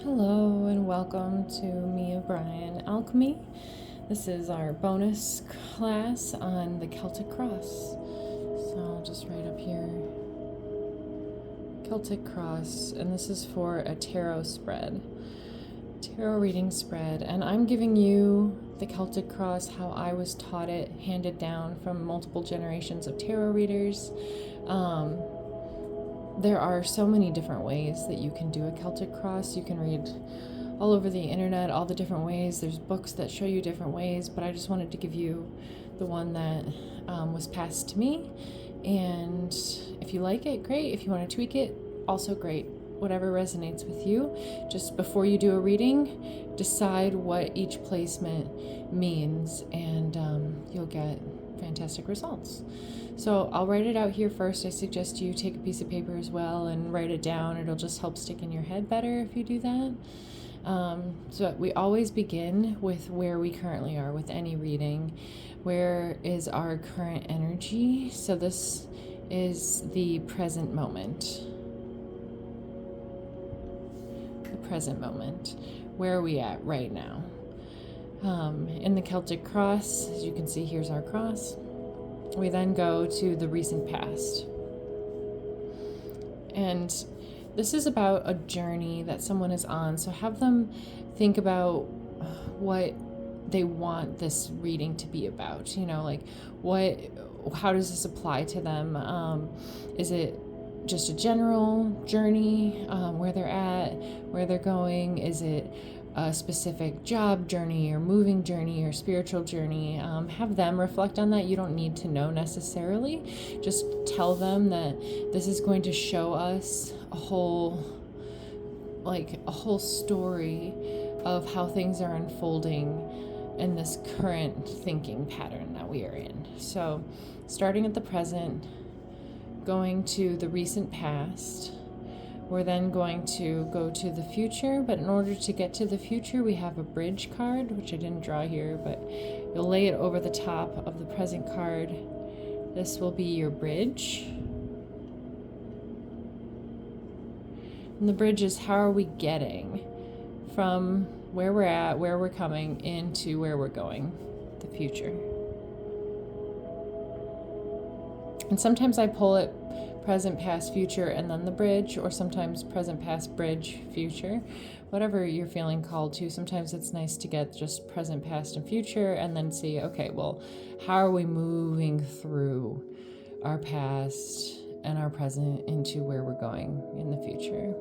Hello and welcome to Me of Brian Alchemy. This is our bonus class on the Celtic Cross. So I'll just write up here Celtic Cross, and this is for a tarot reading spread, and I'm giving you the Celtic Cross how I was taught it, handed down from multiple generations of tarot readers. There are so many different ways that you can do a Celtic Cross. You can read all over the internet all the different ways. There's books that show you different ways, but I just wanted to give you the one that was passed to me. And if you like it, great. If you want to tweak it, also great. Whatever resonates with you. Just before you do a reading, decide what each placement means, and you'll get fantastic results. So I'll write it out here first. I suggest you take a piece of paper as well and write it down. It'll just help stick in your head better if you do that. So we always begin with where we currently are with any reading. Where is our current energy? So this is the present moment. The present moment. Where are we at right now? In the Celtic Cross, as you can see, here's our cross. We then go to the recent past. And this is about a journey that someone is on. So have them think about what they want this reading to be about. You know, like how does this apply to them? Is it just a general journey, where they're at, where they're going? Is it a specific job journey or moving journey or spiritual journey? Have them reflect on that. You don't need to know necessarily. Just tell them that this is going to show us a whole story of how things are unfolding in this current thinking pattern that we are in. So starting at the present, going to the recent past, we're then going to go to the future, but in order to get to the future, we have a bridge card, which I didn't draw here, but you'll lay it over the top of the present card. This will be your bridge. And the bridge is how are we getting from where we're at, where we're coming, into where we're going, the future. And sometimes I pull it present, past, future, and then the bridge, or sometimes present, past, bridge, future, whatever you're feeling called to. Sometimes it's nice to get just present, past, and future, and then see, okay, well, how are we moving through our past and our present into where we're going in the future.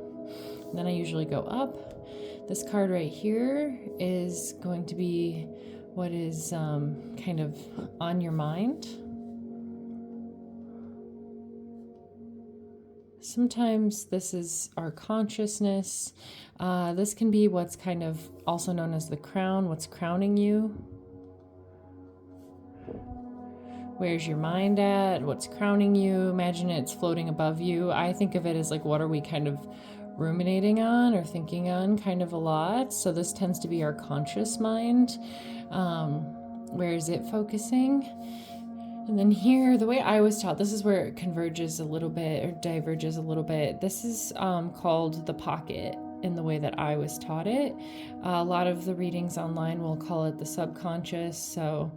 And then I usually go up. This card right here is going to be what is kind of on your mind. Sometimes this is our consciousness. This can be what's kind of also known as the crown, what's crowning you. Where's your mind at? What's crowning you? Imagine it's floating above you. I think of it as like, what are we kind of ruminating on or thinking on kind of a lot? So this tends to be our conscious mind. Where is it focusing? And then here, the way I was taught, this is where it converges a little bit or diverges a little bit. This is called the pocket in the way that I was taught it. A lot of the readings online will call it the subconscious. So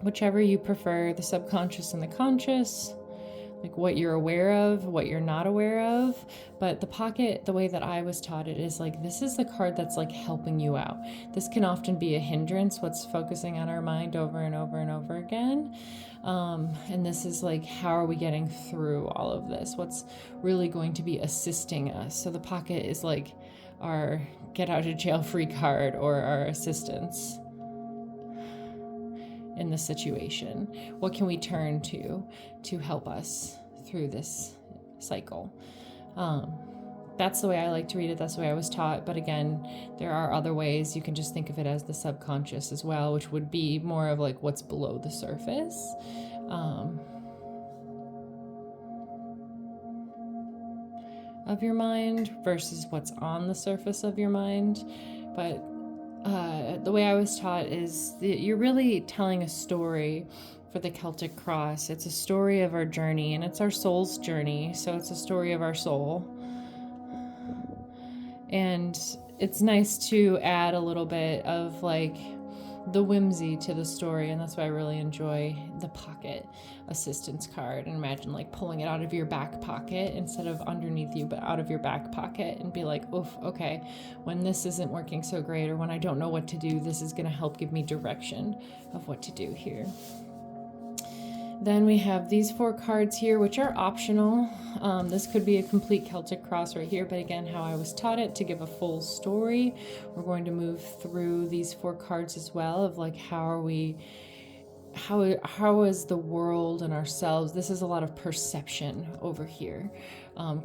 whichever you prefer, the subconscious and the conscious, like what you're aware of, what you're not aware of. But the pocket, the way that I was taught it, is like, this is the card that's like helping you out. This can often be a hindrance, what's focusing on our mind over and over and over again. And this is like, how are we getting through all of this? What's really going to be assisting us? So the pocket is like our get out of jail free card, or our assistance in the situation. What can we turn to help us through this cycle? That's the way I like to read it. That's the way I was taught. But again, there are other ways. You can just think of it as the subconscious as well, which would be more of like what's below the surface. Of your mind versus what's on the surface of your mind. But the way I was taught is that you're really telling a story for the Celtic Cross. It's a story of our journey, and it's our soul's journey, so it's a story of our soul. And it's nice to add a little bit of like the whimsy to the story, and that's why I really enjoy the pocket assistance card. And imagine like pulling it out of your back pocket instead of underneath you, but out of your back pocket, and be like, oof, okay, when this isn't working so great, or when I don't know what to do, this is going to help give me direction of what to do here. Then we have these 4 cards here, which are optional. This could be a complete Celtic cross right here, but again, how I was taught it to give a full story. We're going to move through these 4 cards as well, of like how is the world and ourselves. This is a lot of perception over here,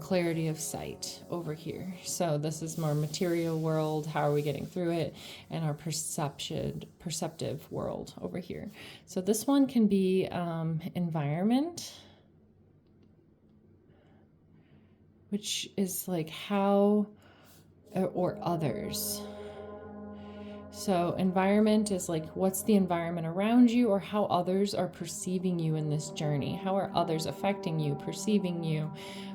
clarity of sight over here. So this is more material world, how are we getting through it, and our perceptive world over here. So this one can be environment, which is like how, or others. So environment is like, what's the environment around you, or how others are perceiving you in this journey? How are others affecting you, perceiving you?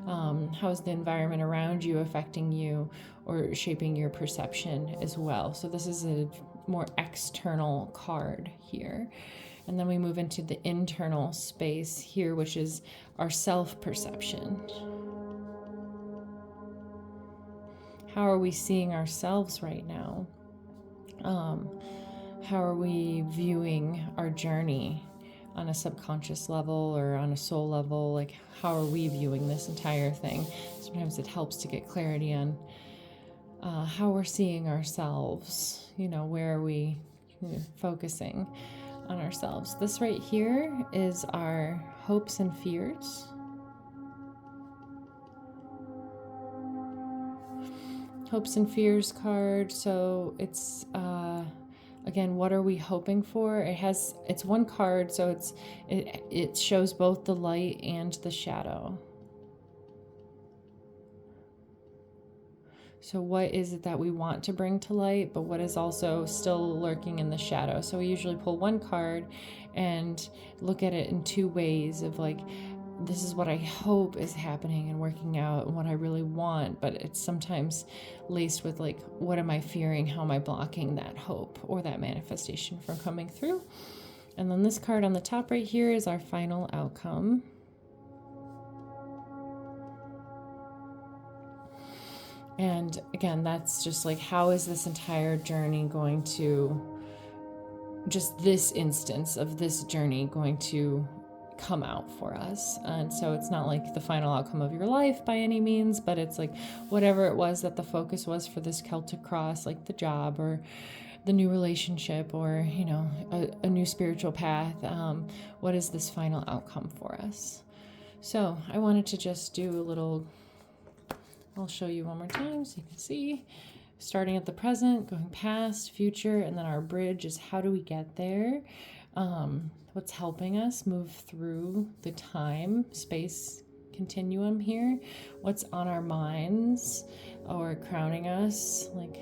How is the environment around you affecting you or shaping your perception as well? So this is a more external card here. And then we move into the internal space here, which is our self-perception. How are we seeing ourselves right now? How are we viewing our journey on a subconscious level or on a soul level? Like, how are we viewing this entire thing? Sometimes it helps to get clarity on how we're seeing ourselves. Where are we focusing on ourselves? This right here is our hopes and fears. Hopes and fears card. So it's again, what are we hoping for? It's one card, so it shows both the light and the shadow. So what is it that we want to bring to light, but what is also still lurking in the shadow? So we usually pull one card and look at it in 2 ways of like, this is what I hope is happening and working out and what I really want, but it's sometimes laced with like, what am I fearing? How am I blocking that hope or that manifestation from coming through? And then this card on the top right here is our final outcome. And again, that's just like, how is this entire journey going to, just this instance of this journey going to come out for us? And so it's not like the final outcome of your life by any means, but it's like whatever it was that the focus was for this Celtic cross, like the job or the new relationship or a new spiritual path. What is this final outcome for us? So I wanted to just do a little, I'll show you one more time so you can see, starting at the present, going past, future, and then our bridge is how do we get there? What's helping us move through the time, space continuum here? What's on our minds or crowning us? Like,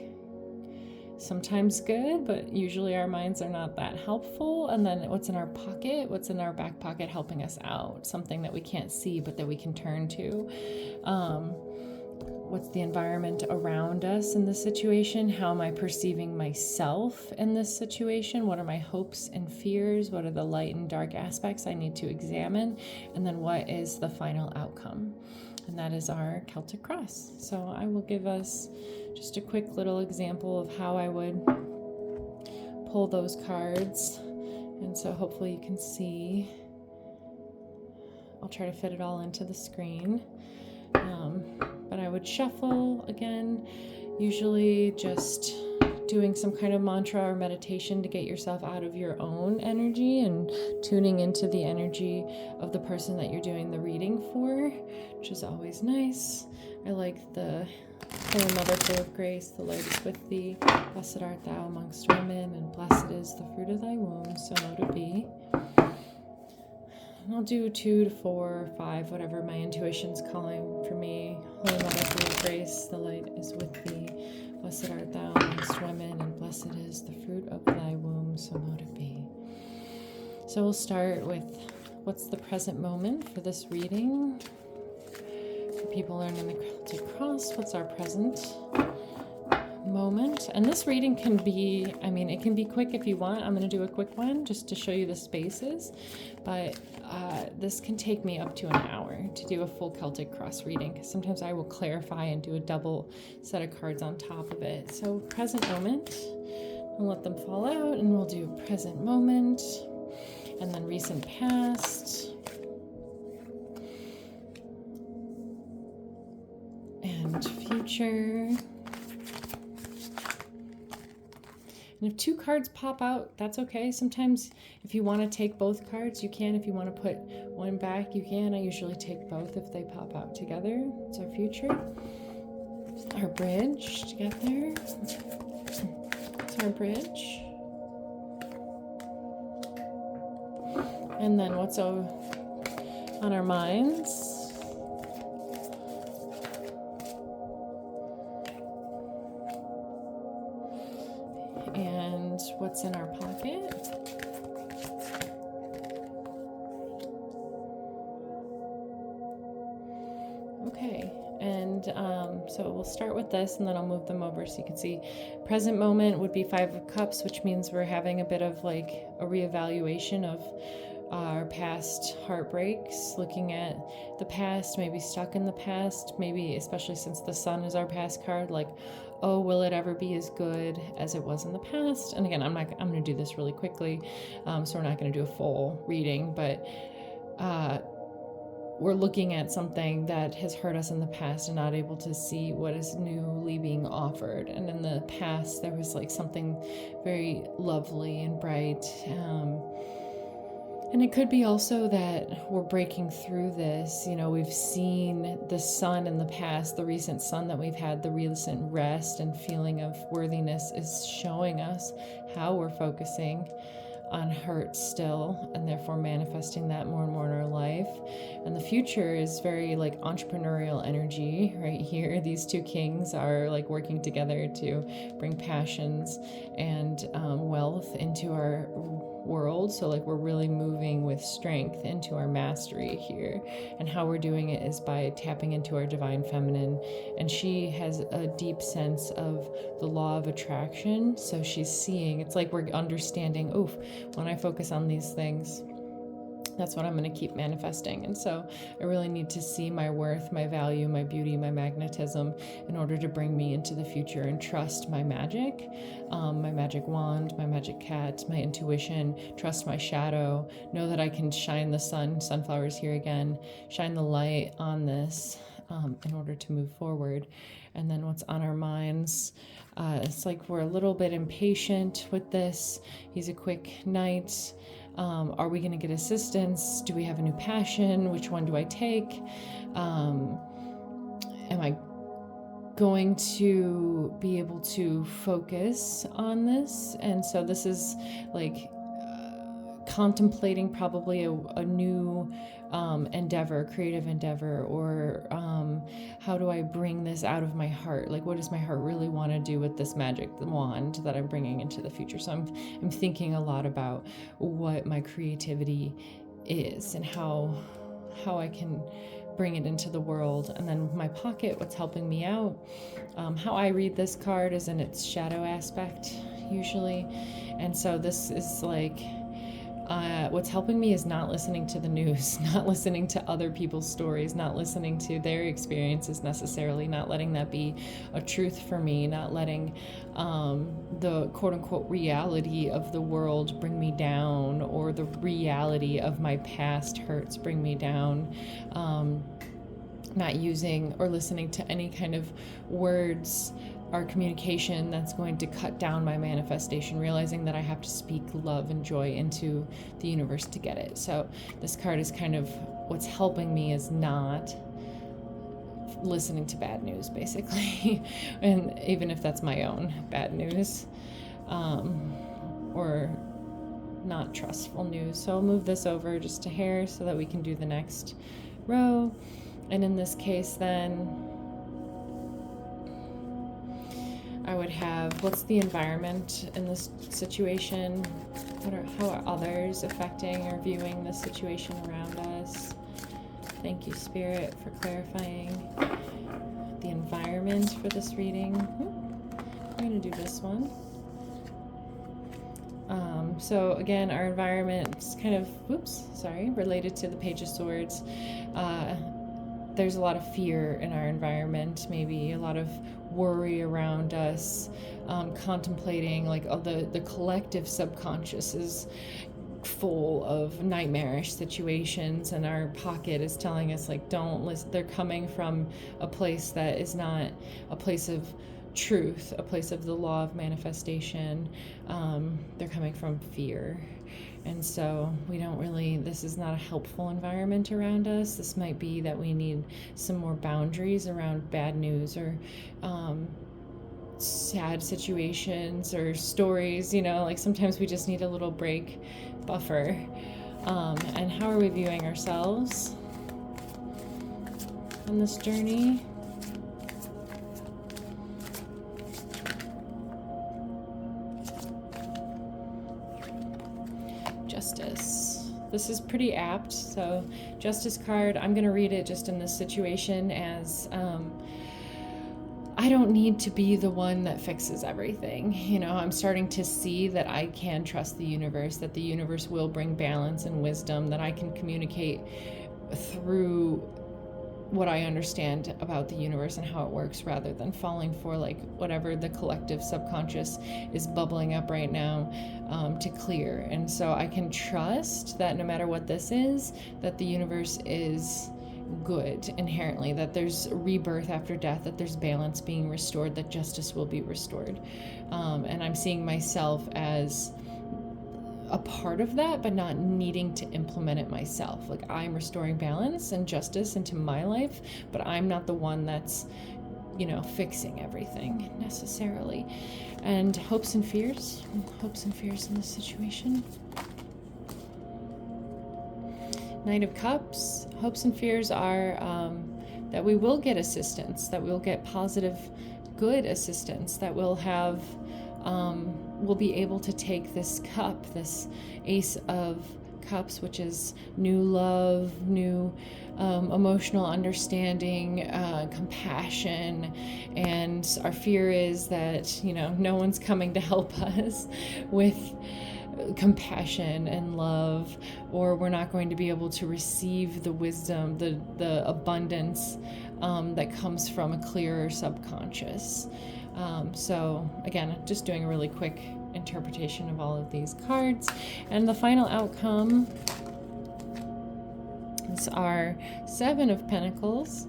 sometimes good, but usually our minds are not that helpful. And then what's in our pocket, what's in our back pocket helping us out? Something that we can't see, but that we can turn to. What's the environment around us in this situation? How am I perceiving myself in this situation? What are my hopes and fears? What are the light and dark aspects I need to examine? And then what is the final outcome? And that is our Celtic cross. So I will give us just a quick little example of how I would pull those cards. And so hopefully you can see. I'll try to fit it all into the screen. But I would shuffle again, usually just doing some kind of mantra or meditation to get yourself out of your own energy and tuning into the energy of the person that you're doing the reading for, which is always nice. I like the Holy Mother full of grace, the light is with thee, blessed art thou amongst women, and blessed is the fruit of thy womb, so mote it be. I'll do 2 to 4 or 5, whatever my intuition's calling for me. Holy Mother full of grace, the light is with thee. Blessed art thou amongst women, and blessed is the fruit of thy womb, so mote it be. So we'll start with what's the present moment for this reading. For people learning the Celtic cross, what's our present? moment. And this reading can be, I mean, it can be quick if you want. I'm going to do a quick one just to show you the spaces, but this can take me up to an hour to do a full Celtic cross reading, because sometimes I will clarify and do a double set of cards on top of it. So present moment, I'll let them fall out, and we'll do present moment, and then recent past, and future. And if two cards pop out, that's okay. Sometimes if you want to take both cards, you can. If you want to put one back, you can. I usually take both if they pop out together. It's our future. Our bridge together. It's our bridge. And then what's on our minds. And what's in our pocket. Okay, and so we'll start with this, and then I'll move them over so you can see. Present moment would be 5 of Cups, which means we're having a bit of like a reevaluation of our past heartbreaks, looking at the past, maybe stuck in the past, maybe especially since the Sun is our past card, like, oh, will it ever be as good as it was in the past? And again, I'm going to do this really quickly, so we're not going to do a full reading, but we're looking at something that has hurt us in the past and not able to see what is newly being offered. And in the past, there was like something very lovely and bright. And it could be also that we're breaking through this. You know, we've seen the sun in the past, the recent sun that we've had, the recent rest and feeling of worthiness is showing us how we're focusing on hurt still, and therefore manifesting that more and more in our life. And the future is very like entrepreneurial energy right here. These two kings are like working together to bring passions and wealth into our world. So like we're really moving with strength into our mastery here, and how we're doing it is by tapping into our divine feminine. And she has a deep sense of the law of attraction, so she's seeing, it's like we're understanding, oof, when I focus on these things, that's what I'm going to keep manifesting. And so I really need to see my worth, my value, my beauty, my magnetism in order to bring me into the future and trust my magic wand, my magic cat, my intuition, trust my shadow, know that I can shine the sun, sunflowers here again, shine the light on this in order to move forward. And then what's on our minds, it's like we're a little bit impatient with this. He's a quick knight. Are we going to get assistance? Do we have a new passion? Which one do I take? Am I going to be able to focus on this? And so this is like contemplating probably a new endeavor, creative endeavor, or how do I bring this out of my heart? Like, what does my heart really want to do with this magic wand that I'm bringing into the future? So I'm thinking a lot about what my creativity is and how I can bring it into the world. And then my pocket, what's helping me out, how I read this card is in its shadow aspect usually. And so this is like, what's helping me is not listening to the news, not listening to other people's stories, not listening to their experiences necessarily, not letting that be a truth for me, not letting the quote-unquote reality of the world bring me down, or the reality of my past hurts bring me down. Not using or listening to any kind of words or communication that's going to cut down my manifestation, realizing that I have to speak love and joy into the universe to get it. So this card is kind of what's helping me is not listening to bad news, basically. And even if that's my own bad news, or not trustful news. So I'll move this over just a hair so that we can do the next row. And in this case then, I would have, what's the environment in this situation? How are others affecting or viewing the situation around us? Thank you, Spirit, for clarifying the environment for this reading. I'm going to do this one. So again, our environment is kind of, related to the Page of Swords. There's a lot of fear in our environment, maybe a lot of worry around us, contemplating, like the collective subconscious is full of nightmarish situations, and our pocket is telling us, like, don't listen. They're coming from a place that is not a place of truth, a place of the law of manifestation. They're coming from fear. And so this is not a helpful environment around us. This might be that we need some more boundaries around bad news or sad situations or stories, like sometimes we just need a little break, buffer. And how are we viewing ourselves on this journey? Justice. This is pretty apt. So Justice card, I'm going to read it just in this situation as I don't need to be the one that fixes everything. I'm starting to see that I can trust the universe, that the universe will bring balance and wisdom, that I can communicate through what I understand about the universe and how it works, rather than falling for like whatever the collective subconscious is bubbling up right now to clear. And so I can trust that no matter what this is, that the universe is good inherently, that there's rebirth after death, that there's balance being restored, that justice will be restored. And I'm seeing myself as a part of that, but not needing to implement it myself. Like, I'm restoring balance and justice into my life, but I'm not the one that's, fixing everything necessarily. And hopes and fears in this situation. Knight of Cups. Hopes and fears are that we will get assistance, that we'll get positive, good assistance, that we'll have, we'll be able to take this cup, this Ace of Cups, which is new love, new emotional understanding, compassion. And our fear is that, no one's coming to help us with compassion and love, or we're not going to be able to receive the wisdom, the abundance that comes from a clearer subconscious. So again, just doing a really quick interpretation of all of these cards. And the final outcome is our Seven of Pentacles,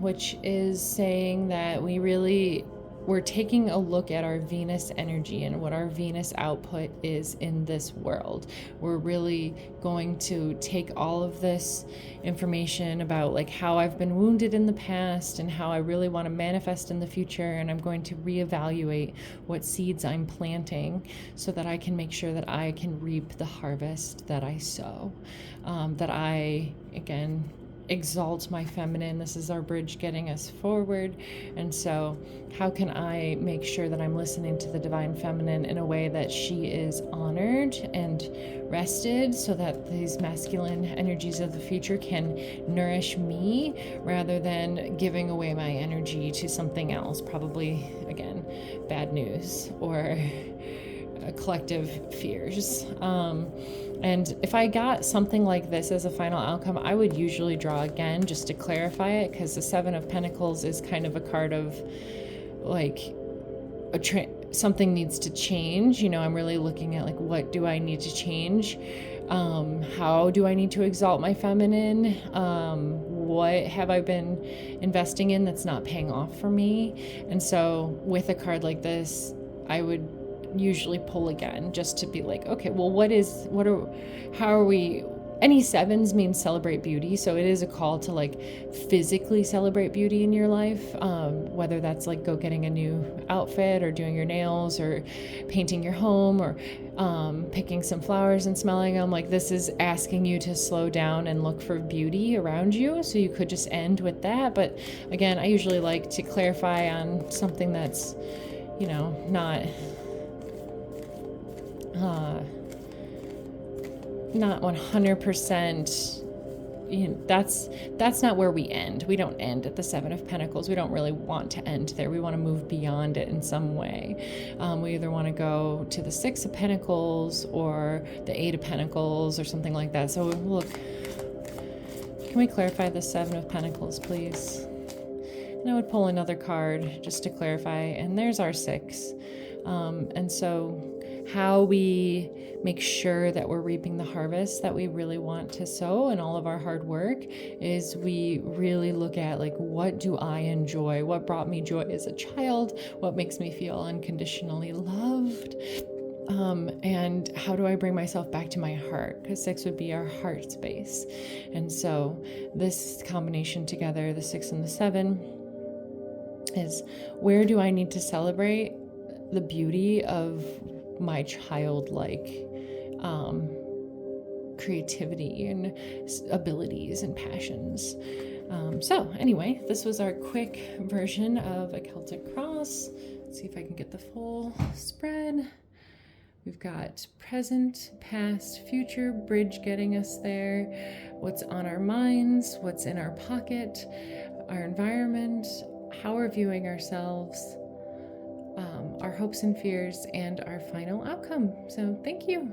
which is saying that we're taking a look at our Venus energy and what our Venus output is in this world. We're really going to take all of this information about like how I've been wounded in the past and how I really want to manifest in the future, and I'm going to reevaluate what seeds I'm planting so that I can make sure that I can reap the harvest that I sow. That I, again, exalt my feminine. This is our bridge getting us forward. And so how can I make sure that I'm listening to the divine feminine in a way that she is honored and rested, so that these masculine energies of the future can nourish me rather than giving away my energy to something else, probably, again, bad news or collective fears. And if I got something like this as a final outcome, I would usually draw again just to clarify it, because the Seven of Pentacles is kind of a card of like something needs to change. I'm really looking at like, what do I need to change? How do I need to exalt my feminine? What have I been investing in that's not paying off for me? And so with a card like this, I would usually pull again just to be like, okay, well, how are we? Any sevens means celebrate beauty, so it is a call to like physically celebrate beauty in your life, whether that's like go getting a new outfit or doing your nails or painting your home or picking some flowers and smelling them. Like, this is asking you to slow down and look for beauty around you, so you could just end with that. But again, I usually like to clarify on something that's not 100% that's not where we end. We don't end at the Seven of Pentacles. We don't really want to end there. We want to move beyond it in some way. We either want to go to the Six of Pentacles or the Eight of Pentacles or something like that. So look, can we clarify the Seven of Pentacles, please? And I would pull another card just to clarify. And there's our Six. And so how we make sure that we're reaping the harvest that we really want to sow in all of our hard work is we really look at, like, what do I enjoy? What brought me joy as a child? What makes me feel unconditionally loved? And how do I bring myself back to my heart? Because Six would be our heart space. And so this combination together, the Six and the Seven, is where do I need to celebrate the beauty of my childlike creativity and abilities and passions. So anyway, this was our quick version of a Celtic cross. Let's see if I can get the full spread. We've got present, past, future, bridge getting us there, what's on our minds, what's in our pocket, our environment, how we're viewing ourselves, our hopes and fears, and our final outcome. So thank you.